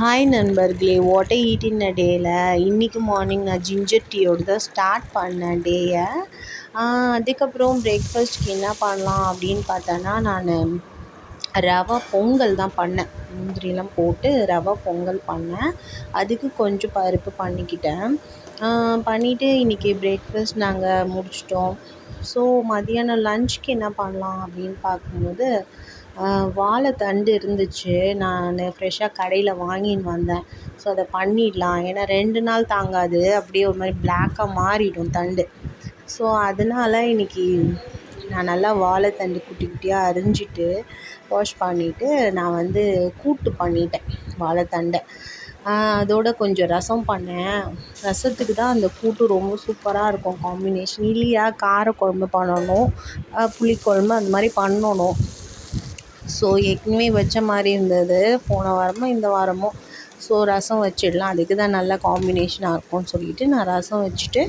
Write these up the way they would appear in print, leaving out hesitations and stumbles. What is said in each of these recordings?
Hi நண்பர்களே, what I eat இன் அ டேயில் இன்றைக்கி மார்னிங் நான் ஜிஞ்சர் டீயோடு தான் ஸ்டார்ட் பண்ணேன் டேயை. அதுக்கப்புறம் பிரேக்ஃபாஸ்ட்டுக்கு என்ன பண்ணலாம் அப்படின்னு பார்த்தோன்னா, நான் ரவா பொங்கல் தான் பண்ணேன். முந்திரிலாம் போட்டு ரவா பொங்கல் பண்ணேன். அதுக்கு கொஞ்சம் பருப்பு பண்ணிக்கிட்டேன். பண்ணிவிட்டு இன்றைக்கி பிரேக்ஃபாஸ்ட் நாங்கள் முடிச்சிட்டோம். ஸோ மதியானம் லஞ்சுக்கு என்ன பண்ணலாம் அப்படின்னு பார்க்கும்போது, வாழைத்தண்டு இருந்துச்சு. நான் ஃப்ரெஷ்ஷாக கடையில் வாங்கின்னு வந்தேன். ஸோ அதை பண்ணிடலாம். ஏன்னா 2 நாள் தாங்காது, அப்படியே ஒரு மாதிரி பிளாக்காக மாறிடும் தண்டு. ஸோ அதனால் இன்றைக்கி நான் நல்லா வாழைத்தண்டு குட்டி குட்டியாக அரிஞ்சிட்டு வாஷ் பண்ணிவிட்டு நான் கூட்டு பண்ணிட்டேன் வாழைத்தண்டை. அதோட கொஞ்சம் ரசம் பண்ணேன். ரசத்துக்கு தான் அந்த கூட்டு ரொம்ப சூப்பராக இருக்கும் காம்பினேஷன். இல்லையா காரக்குழம்பு பண்ணணும், புளிக்குழம்பு அந்த மாதிரி பண்ணணும். ஸோ ஏற்கனவே வச்ச மாதிரி இருந்தது போன வாரமோ இந்த வாரமோ. ஸோ ரசம் வச்சிடலாம், அதுக்கு தான் நல்ல காம்பினேஷனாக இருக்கும்னு சொல்லிவிட்டு நான் ரசம் வச்சுட்டு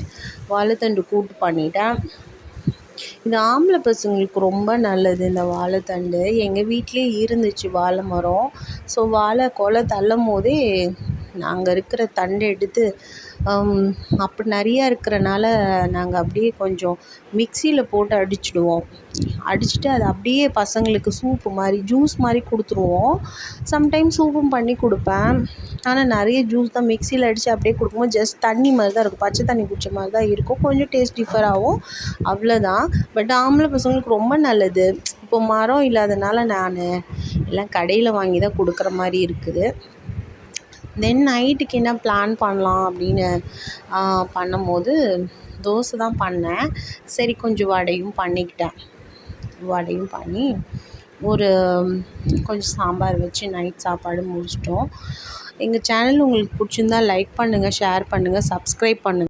வாழைத்தண்டு கூட்டு பண்ணிட்டேன். இது ஆம்பளை பசங்களுக்கு ரொம்ப நல்லது இந்த வாழைத்தண்டு. எங்கள் வீட்டிலே இருந்துச்சு வாழை மரம். ஸோ வாழை கொலை தள்ளும் போதே நாங்கள் இருக்கிற தண்டை எடுத்து அப்படி நிறையா இருக்கிறனால நாங்கள் அப்படியே கொஞ்சம் மிக்சியில் போட்டு அடிச்சுடுவோம். அடிச்சுட்டு அதை அப்படியே பசங்களுக்கு சூப்பு மாதிரி ஜூஸ் மாதிரி கொடுத்துருவோம். சம்டைம்ஸ் சூப்பும் பண்ணி கொடுப்பேன். ஆனால் நிறைய ஜூஸ் தான் மிக்சியில் அடித்து அப்படியே கொடுக்கும்போது ஜஸ்ட் தண்ணி மாதிரி தான் இருக்கும், பச்சை தண்ணி குடிச்ச மாதிரி தான் இருக்கும். கொஞ்சம் டேஸ்ட் டிஃபர் ஆகும், அவ்வளோதான். பட் ஆம்பளை பசங்களுக்கு ரொம்ப நல்லது. இப்போ மரம் இல்லாதனால நான் எல்லாம் கடையில் வாங்கி தான் கொடுக்குற மாதிரி இருக்குது. தென் நைட்டுக்கு என்ன பிளான் பண்ணலாம் அப்படின்னு பண்ணும்போது தோசை தான் பண்ணேன். சரி கொஞ்சம் வடையும் பண்ணிக்கிட்டேன். வடையும் பண்ணி கொஞ்சம் சாம்பார் வச்சு நைட் சாப்பாடு முடிச்சிட்டோம். எங்கள் சேனல் உங்களுக்கு பிடிச்சிருந்தா லைக் பண்ணுங்கள், ஷேர் பண்ணுங்கள், சப்ஸ்கிரைப் பண்ணுங்கள்.